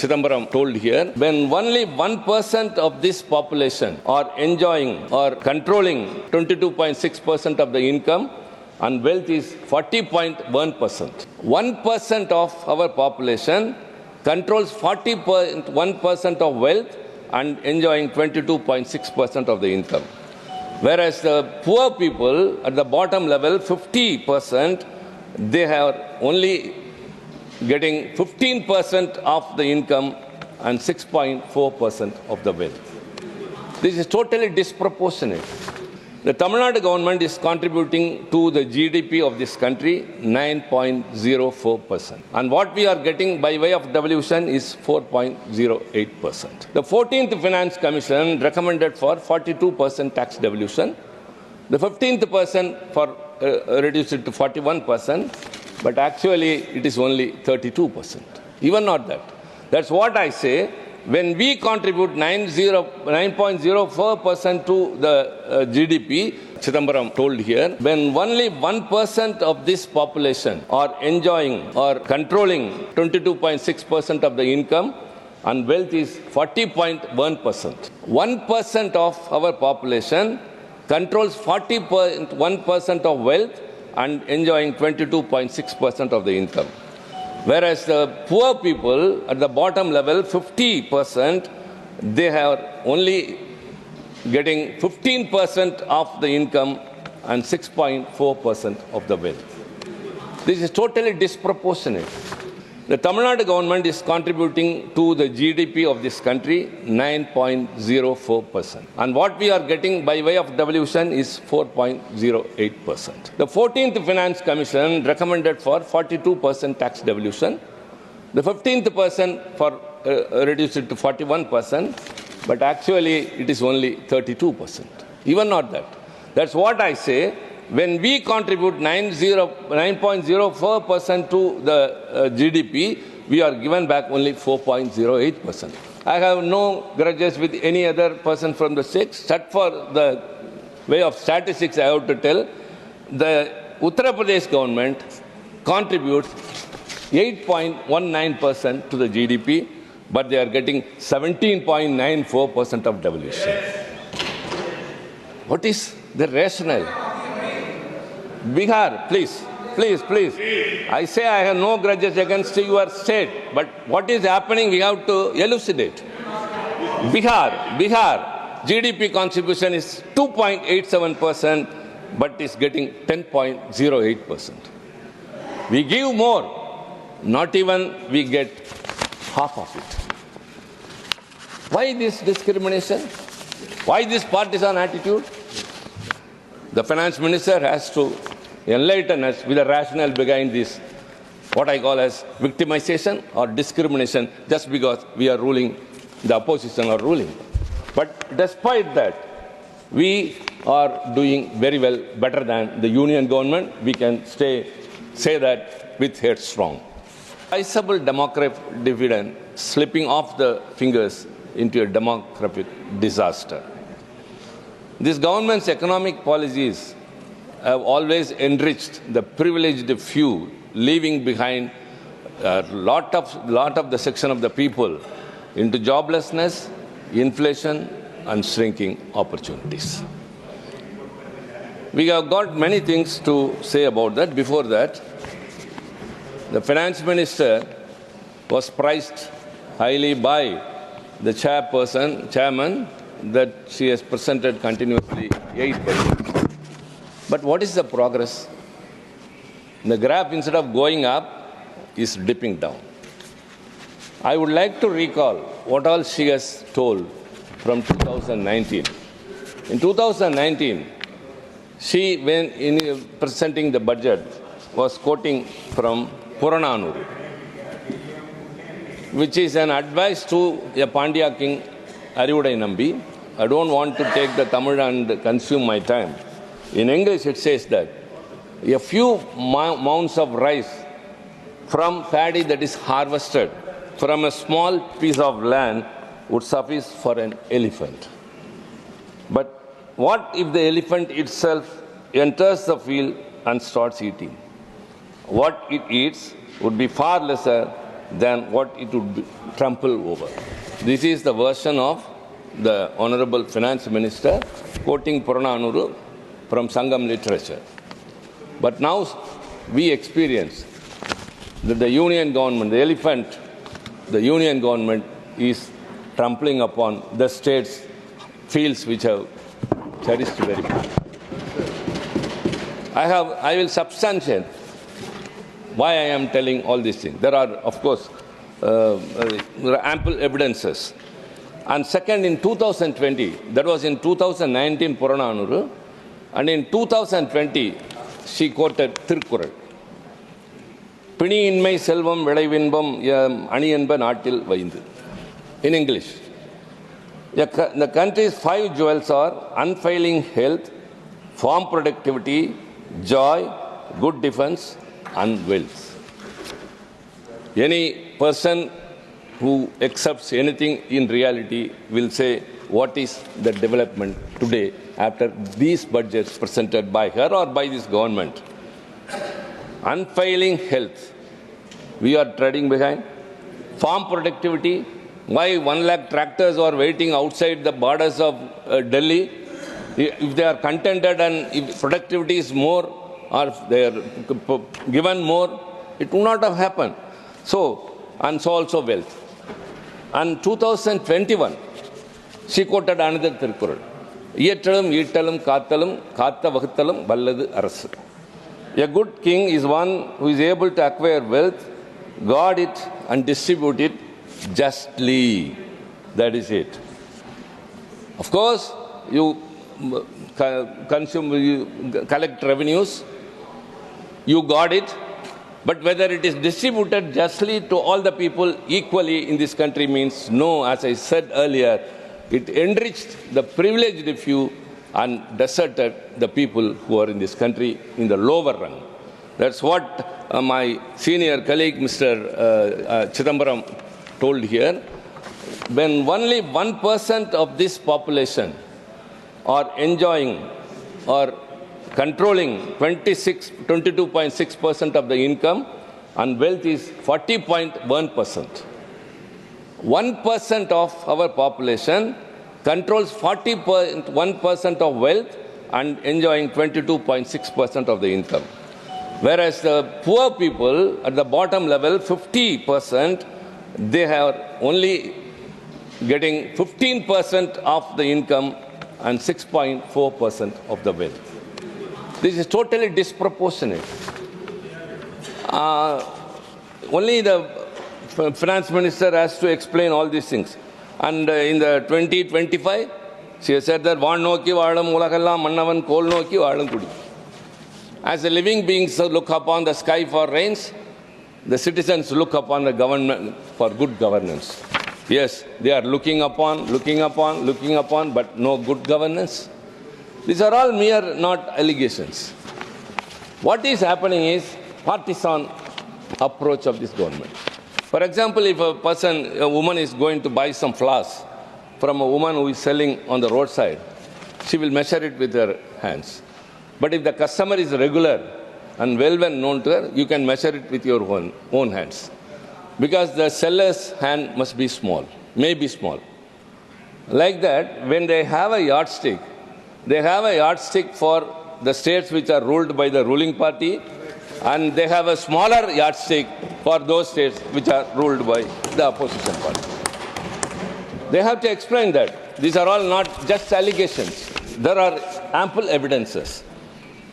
Chidambaram told here, when only 1% of this population are enjoying or controlling 22.6% of the income, and wealth is 40.1%. 1% of our population controls 40.1% of wealth and enjoying 22.6% of the income. Whereas the poor people at the bottom level, 50%, they are only getting 15% of the income and 6.4% of the wealth. This is totally disproportionate. The Tamil Nadu government is contributing to the GDP of this country 9.04%. And what we are getting by way of devolution is 4.08%. The 14th Finance Commission recommended for 42% tax devolution. The 15th person for reduced it to 41%, but actually it is only 32%. Even not that. That's what I say. When we contribute 9.04% to the GDP, Chidambaram told here, when only 1% of this population are enjoying or controlling 22.6% of the income, and wealth is 40.1%. 1% of our population controls 40.1% of wealth and enjoying 22.6% of the income. Whereas the poor people at the bottom level, 50%, they are only getting 15% of the income and 6.4% of the wealth. This is totally disproportionate. The Tamil Nadu government is contributing to the GDP of this country 9.04%. And what we are getting by way of devolution is 4.08%. The 14th Finance Commission recommended for 42% tax devolution. The 15th person for reduced it to 41%, but actually it is only 32%. Even not that. That's what I say. When we contribute 9.04% to the GDP, we are given back only 4.08%. I have no grudges with any other person from the state, except for the way of statistics I have to tell. The Uttar Pradesh government contributes 8.19% to the GDP, but they are getting 17.94% of devolution. What is the rationale? Bihar, please. I say I have no grudges against your state, but what is happening, we have to elucidate. Bihar, GDP contribution is 2.87%, but is getting 10.08%. We give more, not even we get half of it. Why this discrimination? Why this partisan attitude? The finance minister has to enlighten us with a rationale behind this, what I call as victimization or discrimination, just because we are ruling, the opposition are ruling. But despite that, we are doing very well, better than the union government. We can say that with head strong. Sizable demographic dividend slipping off the fingers into a demographic disaster. This government's economic policies have always enriched the privileged few, leaving behind a lot of the section of the people into joblessness, inflation, and shrinking opportunities. We have got many things to say about that. Before that, the finance minister was prized highly by the chairman, that she has presented continuously 8%. But what is the progress? The graph, instead of going up, is dipping down. I would like to recall what all she has told from 2019. In 2019, she, when presenting the budget, was quoting from Purananuru, which is an advice to a Pandya king, Arivudai Nambi. I don't want to take the Tamil and consume my time. In English, it says that a few mounds of rice from paddy that is harvested from a small piece of land would suffice for an elephant. But what if the elephant itself enters the field and starts eating? What it eats would be far lesser than what it would trample over. This is the version of the Honorable Finance Minister quoting Purananuru from Sangam literature. But now we experience that the union government, the elephant, the union government is trampling upon the states' fields which have cherished very much. I will substantiate why I am telling all these things. There are, of course, there are ample evidences. And second, in 2020, that was in 2019 Purananuru, and in 2020, she quoted Tirukkural. Pini inmai selvam velaivinbam aniyanba naatil vaindu. In English. The country's 5 jewels are unfailing health, farm productivity, joy, good defense, and wealth. Any person who accepts anything in reality will say what is the development today after these budgets presented by her or by this government. Unfailing health. We are treading behind. Farm productivity. Why 1 lakh tractors are waiting outside the borders of Delhi? If they are contented and if productivity is more or if they are given more, it would not have happened. So, and so also wealth. And 2021, she quoted another Tirukkural. Iyattalum, Eattalum, Kaathalum, Kaatha Vahuthalum, Valladu Arasu. A good king is one who is able to acquire wealth, guard it, and distribute it justly. That is it. Of course, you consume, you collect revenues, you guard it, but whether it is distributed justly to all the people equally in this country means no. As I said earlier, it enriched the privileged few and deserted the people who are in this country in the lower rung. That's what my senior colleague, Mr. Chidambaram, told here. When only 1% of this population are enjoying or controlling 22.6% of the income, and wealth is 40.1%. 1% of our population controls 40.1% of wealth and enjoying 22.6% of the income. Whereas the poor people at the bottom level, 50%, they are only getting 15% of the income and 6.4% of the wealth. This is totally disproportionate. Only the finance minister has to explain all these things. And in the 2025, she has said that as the living beings look upon the sky for rains, the citizens look upon the government for good governance. Yes, they are looking upon, but no good governance. These are all mere not allegations. What is happening is partisan approach of this government. For example, if a woman is going to buy some flowers from a woman who is selling on the roadside, she will measure it with her hands. But if the customer is regular and well known to her, you can measure it with your own hands. Because the seller's hand must be small, may be small. Like that, when they have a yardstick, they have a yardstick for the states which are ruled by the ruling party, and they have a smaller yardstick for those states which are ruled by the opposition party. They have to explain that. These are all not just allegations. There are ample evidences.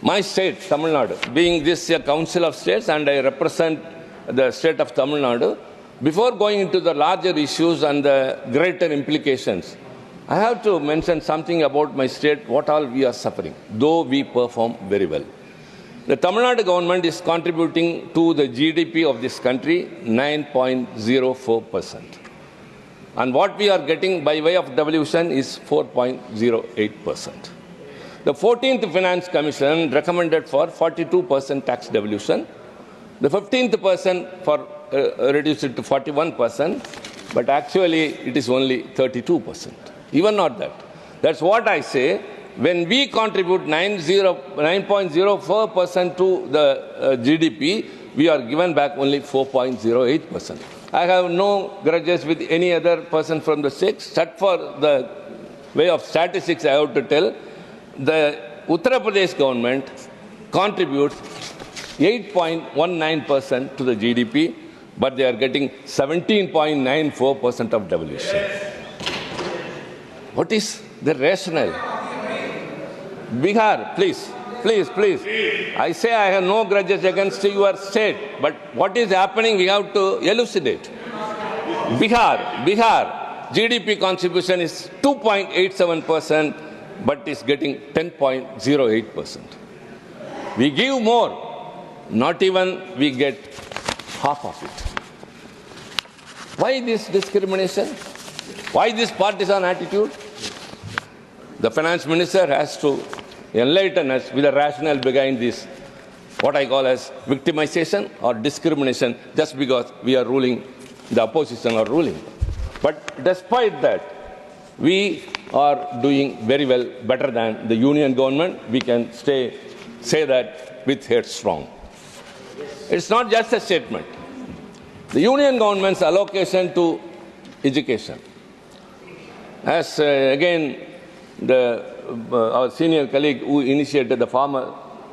My state, Tamil Nadu, being this a council of states and I represent the state of Tamil Nadu, before going into the larger issues and the greater implications, I have to mention something about my state, what all we are suffering, though we perform very well. The Tamil Nadu government is contributing to the GDP of this country 9.04%. And what we are getting by way of devolution is 4.08%. The 14th Finance Commission recommended for 42% tax devolution. The 15th person for reduced it to 41%, but actually it is only 32%. Even not that. That's what I say. When we contribute 9.04% to the GDP, we are given back only 4.08%. I have no grudges with any other person from the state. Except for the way of statistics, I have to tell, the Uttar Pradesh government contributes 8.19% to the GDP, but they are getting 17.94% of devolution. What is the rationale? Bihar, please. I say I have no grudges against your state, but what is happening, we have to elucidate. Bihar, GDP contribution is 2.87%, but is getting 10.08%. We give more, not even we get half of it. Why this discrimination? Why this partisan attitude? The finance minister has to enlighten us with the rationale behind this, what I call as victimization or discrimination, just because we are ruling, the opposition are ruling. But despite that, we are doing very well, better than the union government. We can say that with head strong. It's not just a statement. The union government's allocation to education, as again our senior colleague who initiated, the former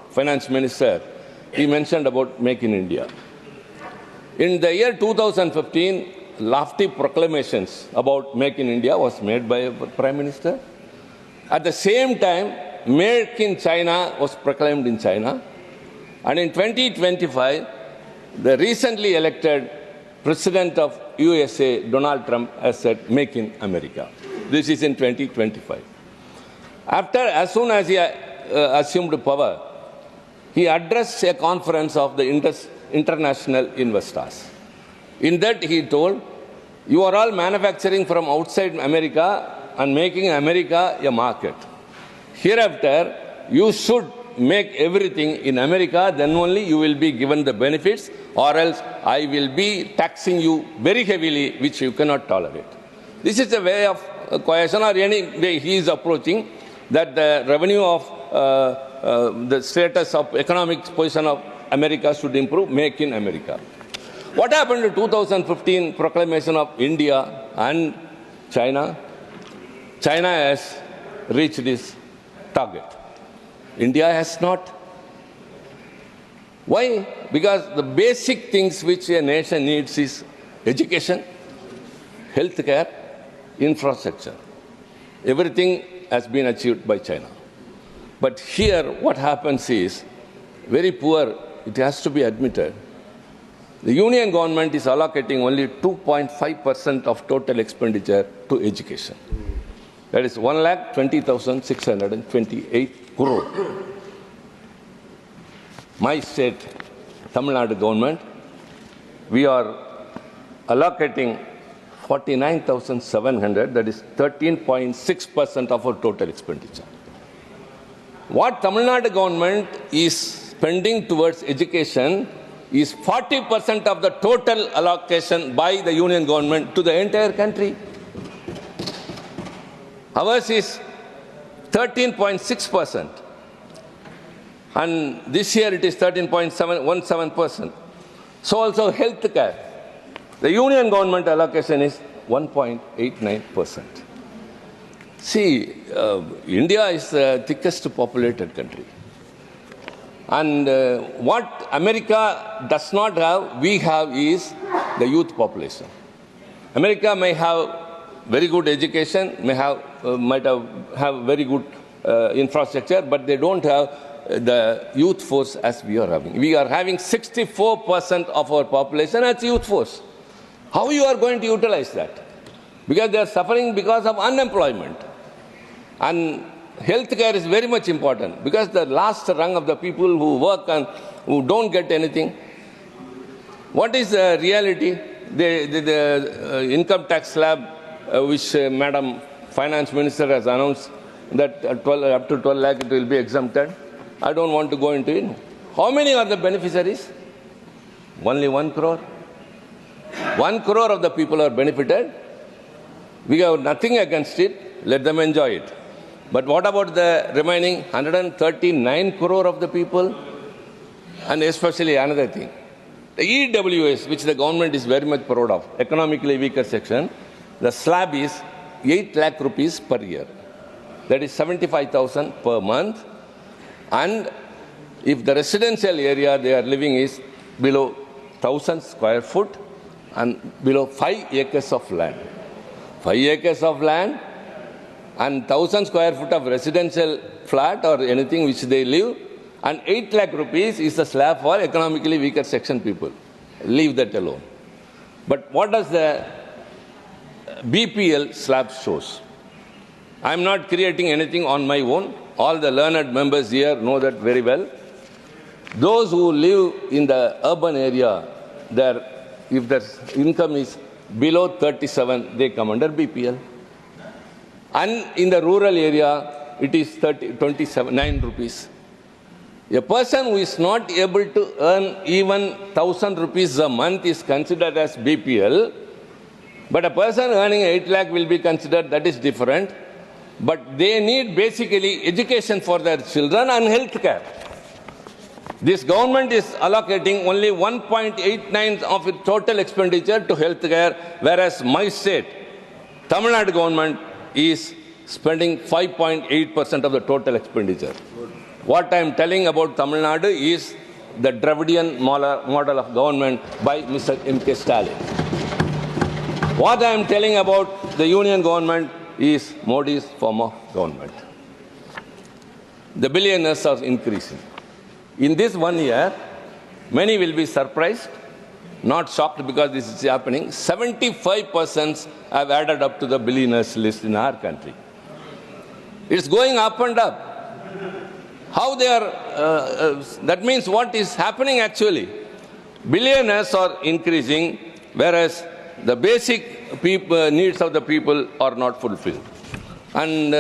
finance minister, he mentioned about Make in India. In the year 2015, lofty proclamations about Make in India was made by a Prime Minister. At the same time, Make in China was proclaimed in China. And in 2025, the recently elected President of USA, Donald Trump, has said, Make in America. This is in 2025. As soon as he assumed power, he addressed a conference of the international investors. In that, he told, you are all manufacturing from outside America and making America a market. Hereafter, you should make everything in America, then only you will be given the benefits, or else I will be taxing you very heavily, which you cannot tolerate. This is a way of coercion, or any way he is approaching, that the revenue of the status of economic position of America should improve, Make in America. What happened to 2015 proclamation of India and China? China has reached this target. India has not. Why? Because the basic things which a nation needs is education, healthcare, infrastructure. Everything has been achieved by China. But here what happens is very poor, it has to be admitted. The union government is allocating only 2.5% of total expenditure to education. That is 1,20,628 crore. My state, Tamil Nadu government, we are allocating 49,700, that is 13.6% of our total expenditure. What Tamil Nadu government is spending towards education is 40% of the total allocation by the union government to the entire country. Ours is 13.6%. And this year it is 13.17%. So also health care. The union government allocation is 1.89%. See, India is the thickest populated country. And what America does not have, we have is the youth population. America may have very good education, might have very good infrastructure, but they don't have the youth force as we are having. We are having 64% of our population as youth force. How you are going to utilize that? Because they are suffering because of unemployment. And healthcare is very much important, because the last rung of the people who work and who don't get anything. What is the reality? The income tax slab, which Madam Finance Minister has announced, that up to 12 lakh it will be exempted. I don't want to go into it. How many are the beneficiaries? Only 1 crore. 1 crore of the people are benefited. We have nothing against it. Let them enjoy it. But what about the remaining 139 crore of the people? And especially another thing. The EWS, which the government is very much proud of, economically weaker section, the slab is 8 lakh rupees per year. That is 75,000 per month. And if the residential area they are living is below 1,000 square foot and below 5 acres of land. 5 acres of land and 1,000 square foot of residential flat or anything which they live, and 8 lakh rupees is the slab for economically weaker section people. Leave that alone. But what does the BPL slab shows? I am not creating anything on my own. All the learned members here know that very well. Those who live in the urban area, if their income is below 37, they come under BPL. And in the rural area, it is 9 rupees. A person who is not able to earn even 1,000 rupees a month is considered as BPL. But a person earning 8 lakh will be considered, that is different. But they need basically education for their children and health care. This government is allocating only 1.89 of its total expenditure to health care, whereas my state, Tamil Nadu government, is spending 5.8% of the total expenditure. What I am telling about Tamil Nadu is the Dravidian model of government by Mr. M.K. Stalin. What I am telling about the union government is Modi's form of government. The billionaires are increasing. In this 1 year, many will be surprised, not shocked because this is happening. 75% have added up to the billionaires list in our country. It's going up and up. How they are, that means what is happening actually? Billionaires are increasing, whereas the basic needs of the people are not fulfilled. And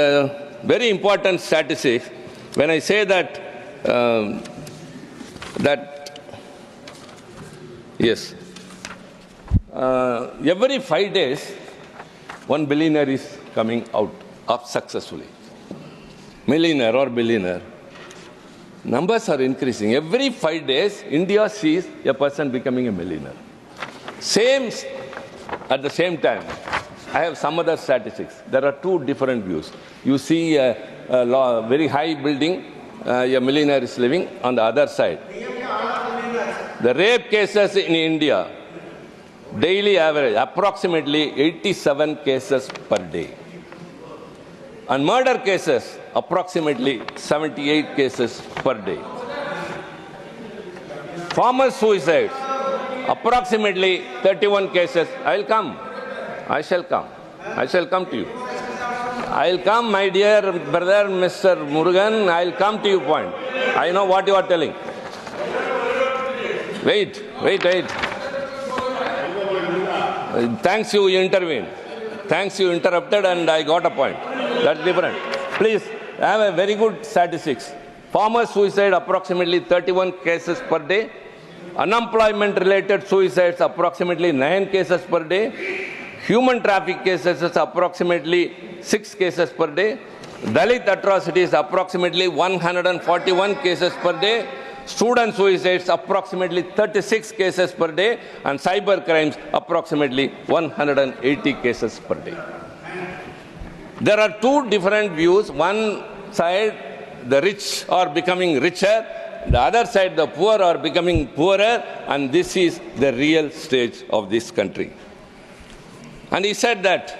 very important statistics, when I say that, yes, every 5 days, one billionaire is coming out of successfully. Millionaire or billionaire. Numbers are increasing. Every 5 days, India sees a person becoming a millionaire. At the same time, I have some other statistics. There are two different views. You see a very high building, a millionaire is living on the other side. The rape cases in India, daily average, approximately 87 cases per day. And murder cases, approximately 78 cases per day. Farmer suicides, approximately 31 cases. I will come. I shall come. I shall come to you. I will come, my dear brother, Mr. Murugan. I will come to your point. I know what you are telling. Wait. Thanks, you intervened. Thanks, you interrupted, and I got a point. That's different. Please, I have a very good statistics. Farmer suicide, approximately 31 cases per day. Unemployment-related suicides, approximately 9 cases per day. Human traffic cases, approximately 6 cases per day. Dalit atrocities, approximately 141 cases per day. Student suicides, approximately 36 cases per day. And cyber crimes, approximately 180 cases per day. There are two different views. One side, the rich are becoming richer. The other side, the poor are becoming poorer. And this is the real stage of this country. And he said that,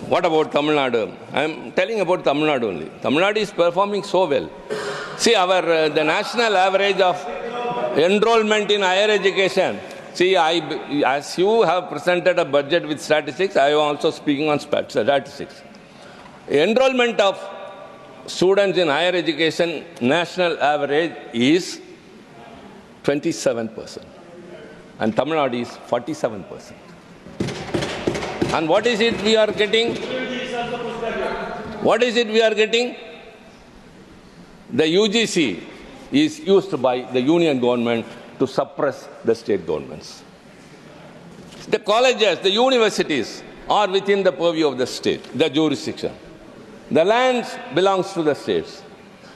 what about Tamil Nadu? I am telling about Tamil Nadu only. Tamil Nadu is performing so well. See, the national average of enrollment in higher education. See, as you have presented a budget with statistics, I am also speaking on statistics. Enrollment of students in higher education, national average is 27%. And Tamil Nadu is 47%. And what is it we are getting? What is it we are getting? The UGC is used by the union government to suppress the state governments. The colleges, the universities are within the purview of the state, the jurisdiction. The land belongs to the states.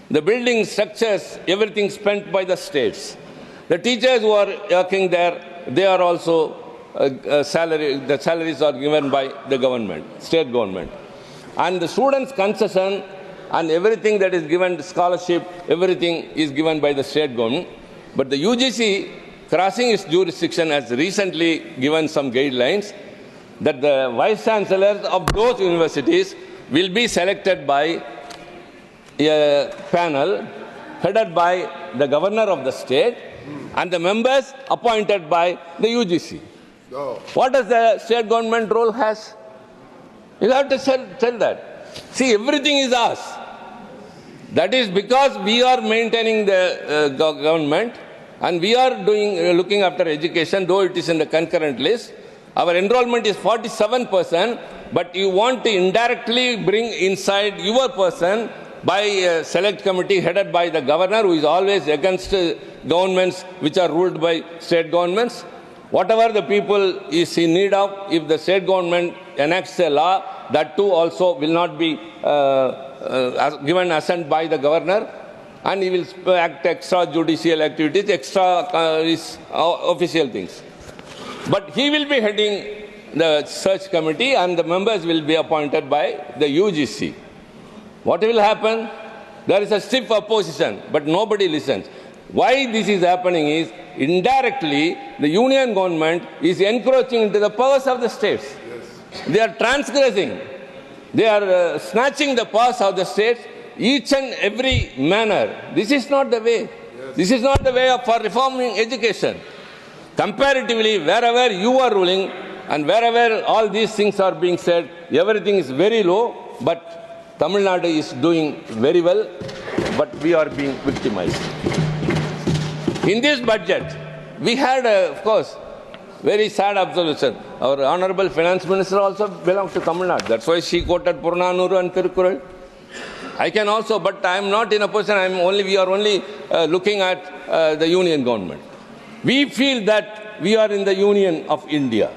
The building structures, everything spent by the states. The teachers who are working there, they are also the salaries are given by the government, state government. And the students' concession and everything that is given, scholarship, everything is given by the state government. But the UGC, crossing its jurisdiction, has recently given some guidelines that the vice chancellors of those universities will be selected by a panel headed by the governor of the state and the members appointed by the UGC. No. What does the state government role has? You have to tell that. See, everything is ours. That is because we are maintaining the government and we are looking after education, though it is in the concurrent list. Our enrollment is 47%, but you want to indirectly bring inside your person by a select committee headed by the governor, who is always against governments which are ruled by state governments. Whatever the people is in need of, if the state government enacts a law, that too also will not be given assent by the governor, and he will act extrajudicial activities, extra official things. But he will be heading the search committee and the members will be appointed by the UGC. What will happen? There is a stiff opposition, but nobody listens. Why this is happening is, indirectly, the union government is encroaching into the powers of the states. Yes. They are transgressing. They are snatching the powers of the states, each and every manner. This is not the way. Yes. This is not the way for reforming education. Comparatively, wherever you are ruling and wherever all these things are being said, everything is very low, but Tamil Nadu is doing very well, but we are being victimized. In this budget, we had, of course, very sad observation. Our Honorable Finance Minister also belongs to Tamil Nadu. That's why she quoted Purnanuru and Tirukkural. I can also, but I am not in a position, we are only looking at the union government. We feel that we are in the Union of India.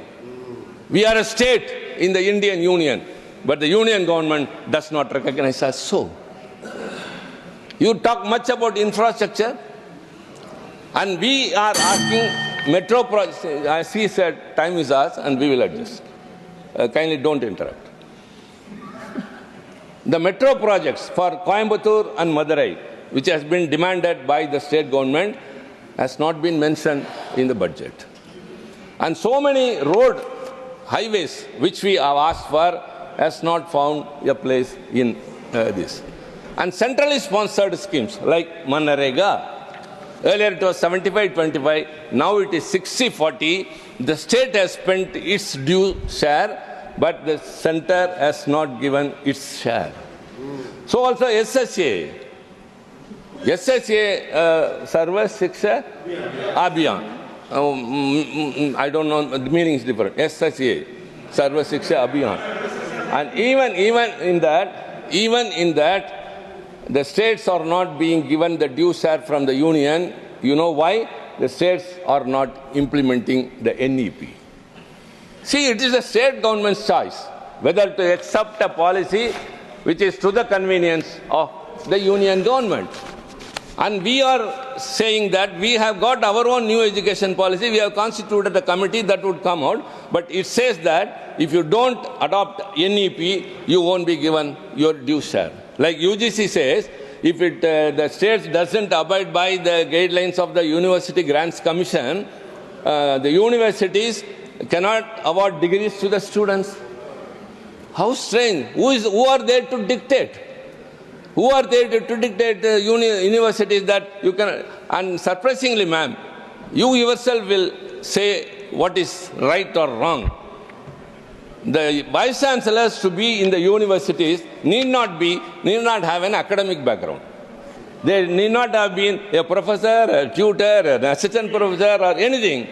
We are a state in the Indian Union, but the union government does not recognize us so. You talk much about infrastructure, and we are asking metro projects. As he said, time is ours, and we will adjust. Kindly don't interrupt. The metro projects for Coimbatore and Madurai, which has been demanded by the state government, has not been mentioned in the budget. And so many road highways which we have asked for has not found a place in this. And centrally sponsored schemes like Manarega, earlier it was 75-25, now it is 60-40. The state has spent its due share, but the center has not given its share. So also SSA, Sarva Shiksha Abhiyan. I don't know, the meaning is different. SSA, Sarva Shiksha Abhiyan. And even in that, the states are not being given the due share from the union. You know why? The states are not implementing the NEP. See, it is the state government's choice whether to accept a policy which is to the convenience of the union government. And we are saying that we have got our own new education policy. We have constituted a committee that would come out. But it says that if you don't adopt NEP, you won't be given your due share. Like UGC says, if the states doesn't abide by the guidelines of the University Grants Commission, the universities cannot award degrees to the students. How strange. Who are there to dictate? Who are there to dictate universities that you can? And surprisingly, ma'am, you yourself will say what is right or wrong. The vice chancellors to be in the universities need not have an academic background. They need not have been a professor, a tutor, an assistant professor, or anything.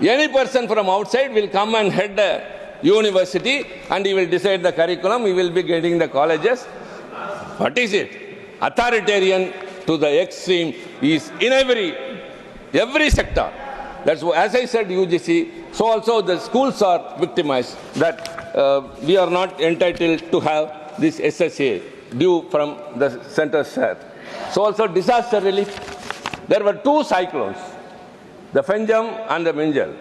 Any person from outside will come and head the university, and he will decide the curriculum. He will be getting the colleges. What is it? Authoritarian to the extreme is in every sector. That's why, as I said, UGC, so also the schools are victimized, that we are not entitled to have this SSA due from the center share. So also disaster relief. There were 2 cyclones. the Fenjam and the Minjam.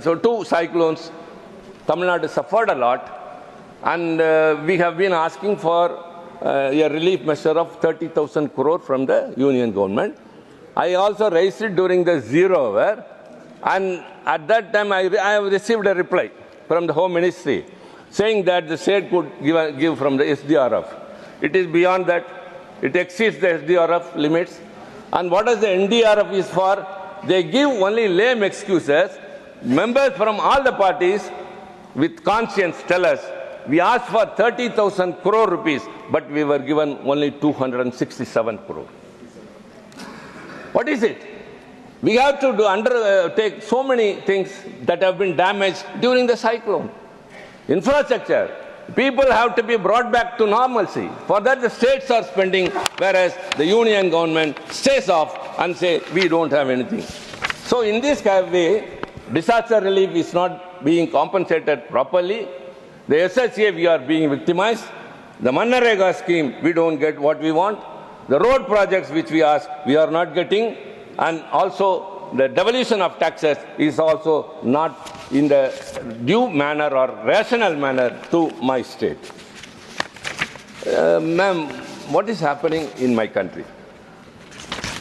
So two cyclones, Tamil Nadu suffered a lot, and we have been asking for a relief measure of 30,000 crore from the union government. I also raised it during the zero hour, and at that time I have received a reply from the Home Ministry saying that the state could give from the SDRF. It is beyond that. It exceeds the SDRF limits. And what does the NDRF is for? They give only lame excuses. Members from all the parties with conscience tell us, we asked for 30,000 crore rupees, but we were given only 267 crore. What is it? We have to undertake so many things that have been damaged during the cyclone. Infrastructure. People have to be brought back to normalcy. For that, the states are spending, whereas the union government stays off and say, we don't have anything. So in this way, disaster relief is not being compensated properly. The SHA, we are being victimized. The Manarega scheme, we don't get what we want. The road projects which we ask, we are not getting. And also, the devolution of taxes is also not in the due manner or rational manner to my state. Ma'am, what is happening in my country?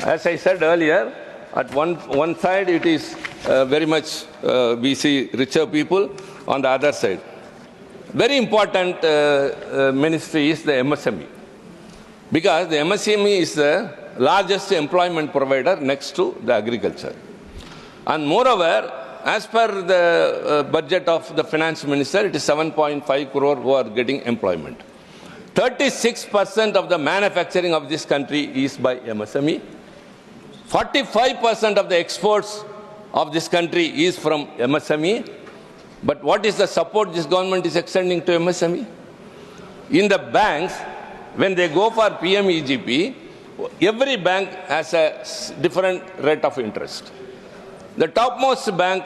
As I said earlier, at one side it is very much we see richer people. On the other side, very important ministry is the MSME, because the MSME is the largest employment provider next to the agriculture. And moreover, as per the budget of the finance minister, it is 7.5 crore who are getting employment. 36% of the manufacturing of this country is by MSME. 45% of the exports of this country is from MSME. But what is the support this government is extending to MSME? In the banks, when they go for PMEGP, every bank has a different rate of interest. The topmost bank,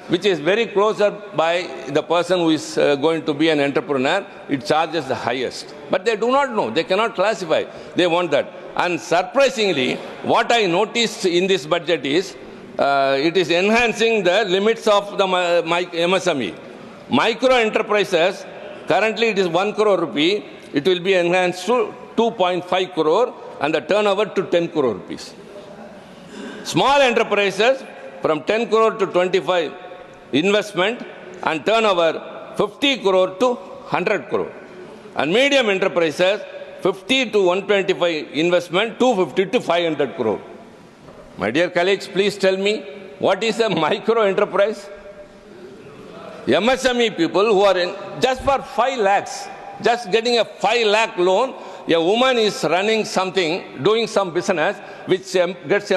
which is very closer by the person who is going to be an entrepreneur, it charges the highest. But they do not know. They cannot classify. They want that. And surprisingly, what I noticed in this budget is, it is enhancing the limits of the MSME. Micro enterprises, currently it is 1 crore rupee. It will be enhanced to 2.5 crore and the turnover to 10 crore rupees. Small enterprises, from 10 crore to 25 investment and turnover 50 crore to 100 crore. And medium enterprises, 50 to 125 investment, 250 to 500 crore. My dear colleagues, please tell me, what is a micro enterprise? MSME people who are in just for 5 lakhs, just getting a 5 lakh loan, a woman is running something, doing some business, which gives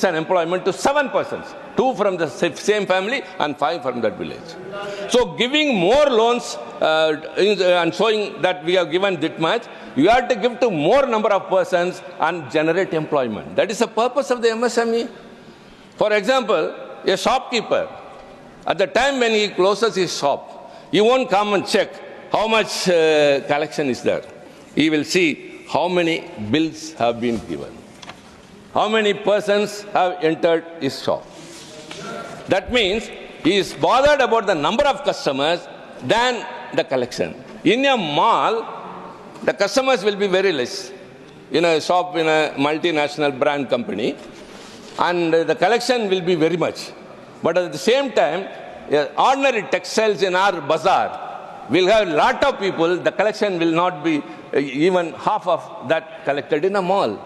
an employment to 7 persons, 2 from the same family and 5 from that village. So giving more loans and showing that we have given that much, you have to give to more number of persons and generate employment. That is the purpose of the MSME. For example, a shopkeeper, at the time when he closes his shop, he won't come and check how much collection is there. He will see how many bills have been given, how many persons have entered his shop. That means he is bothered about the number of customers than the collection. In a mall, the customers will be very less. In a shop, in a multinational brand company, and the collection will be very much. But at the same time, ordinary textiles in our bazaar will have a lot of people. The collection will not be even half of that collected in a mall.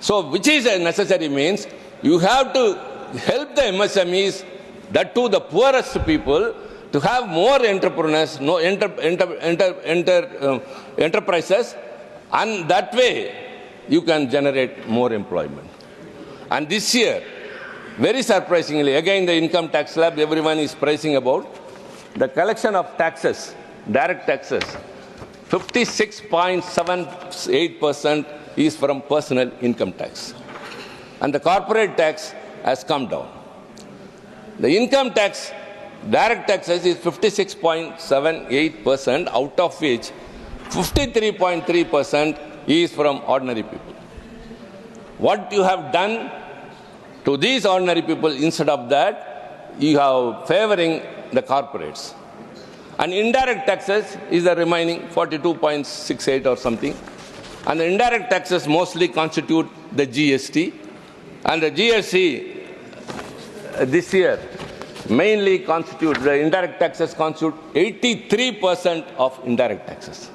So, which is a necessary means, you have to help the MSMEs, that too the poorest people, to have more entrepreneurs, enterprises, and that way you can generate more employment. And this year, very surprisingly, again the income tax slab, everyone is praising about, the collection of taxes, direct taxes, 56.78% is from personal income tax. And the corporate tax has come down. The income tax, direct taxes is 56.78%, out of which 53.3% is from ordinary people. What you have done to these ordinary people. Instead of that, you have favoring the corporates. And indirect taxes is the remaining 42.68 or something. And the indirect taxes mostly constitute the GST. And the GST this year mainly constitute, the indirect taxes constitute 83% of indirect taxes.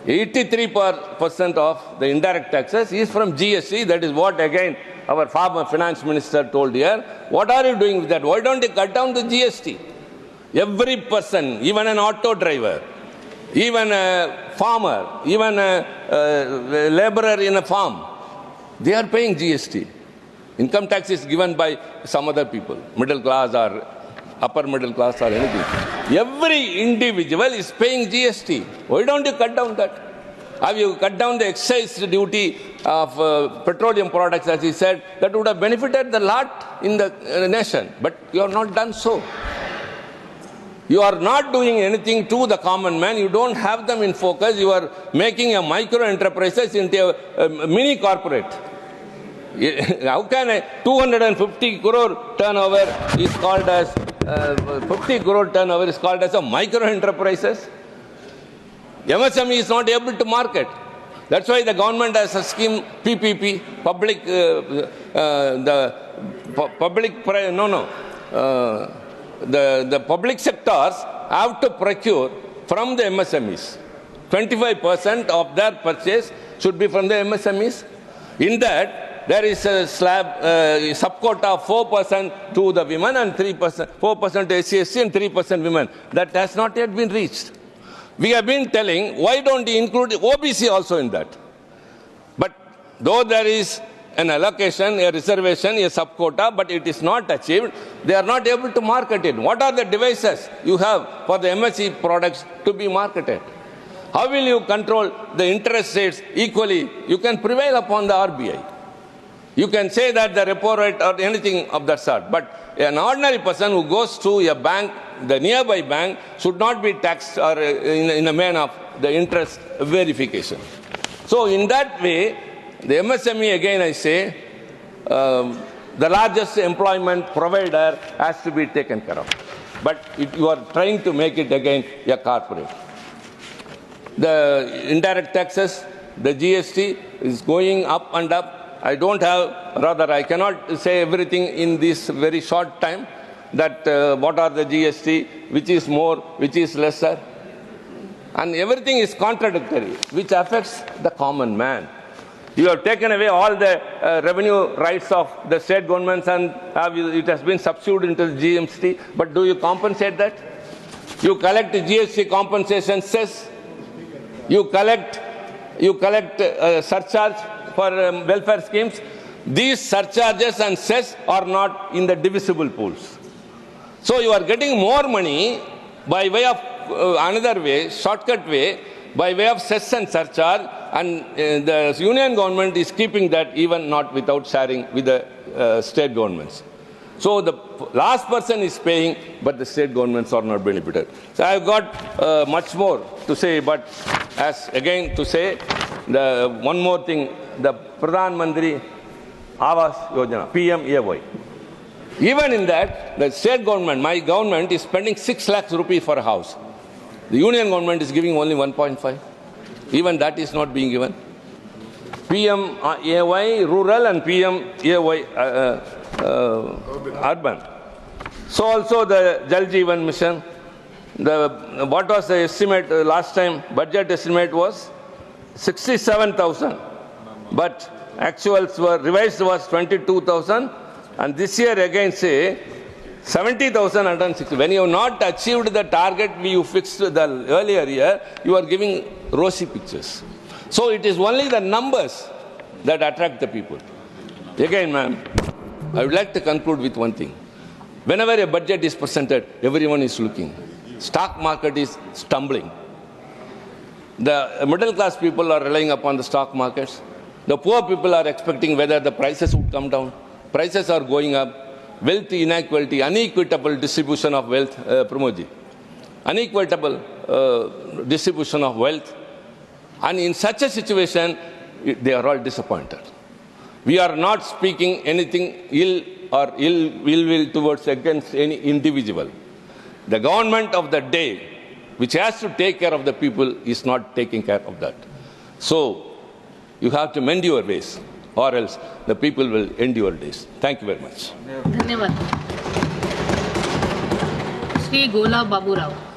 83% of the indirect taxes is from GST. That is what, again, our former finance minister told here. What are you doing with that? Why don't you cut down the GST? Every person, even an auto driver, even a farmer, even a laborer in a farm, they are paying GST. Income tax is given by some other people, middle class or upper middle class or anything. Every individual is paying GST. Why don't you cut down that? Have you cut down the excise duty of petroleum products, as he said? That would have benefited the lot in the nation. But you have not done so. You are not doing anything to the common man. You don't have them in focus. You are making a micro enterprises into a mini corporate. How can a 250 crore turnover is called as 50 crore turnover is called as a micro enterprises? MSME is not able to market. That's why the government has a scheme, PPP, the public sectors have to procure from the MSMEs. 25% of their purchase should be from the MSMEs. In that, there is a subquota of 4% to the women and 3%, 4% to SC and 3% women. That has not yet been reached. We have been telling, why don't you include OBC also in that? But though there is an allocation, a reservation, a subquota, but it is not achieved, they are not able to market it. What are the devices you have for the MSE products to be marketed? How will you control the interest rates equally? You can prevail upon the RBI. You can say that the repo rate or anything of that sort. But an ordinary person who goes to a bank, the nearby bank, should not be taxed or in a manner of the interest verification. So in that way, the MSME, again I say, the largest employment provider has to be taken care of. But you are trying to make it again a corporate. The indirect taxes, the GST is going up and up. I cannot say everything in this very short time, that what are the GST, which is more, which is lesser. And everything is contradictory, which affects the common man. You have taken away all the revenue rights of the state governments and it has been subsumed into the GST. But do you compensate that? You collect GST compensation cess. You collect surcharge for welfare schemes. These surcharges and cess are not in the divisible pools. So you are getting more money by way of another way, shortcut way, by way of cess and surcharge, and the union government is keeping that even not without sharing with the state governments. So the last person is paying, but the state governments are not benefited. So I have got much more to say, but as again to say, the one more thing, the Pradhan Mantri Awas Yojana, PMAY. Even in that, the state government, my government, is spending 6 lakhs rupees for a house. The union government is giving only 1.5. Even that is not being given. PMAY rural and PMAY urban. So also the Jal Jeevan Mission. What was the estimate last time? Budget estimate was 67,000. But actuals were revised was 22,000. And this year again say 70,160. When you have not achieved the target you fixed the earlier year, you are giving rosy pictures. So it is only the numbers that attract the people. Again, ma'am, I would like to conclude with one thing. Whenever a budget is presented, everyone is looking. Stock market is stumbling. The middle class people are relying upon the stock markets. The poor people are expecting whether the prices would come down. Prices are going up. Wealth inequality, unequitable distribution of wealth, Pramodji. Unequitable distribution of wealth. And in such a situation, they are all disappointed. We are not speaking anything ill or ill will towards against any individual. The government of the day, which has to take care of the people, is not taking care of that. So, you have to mend your ways, or else the people will end your days. Thank you very much. धन्यवाद. श्री गोला बाबूराव.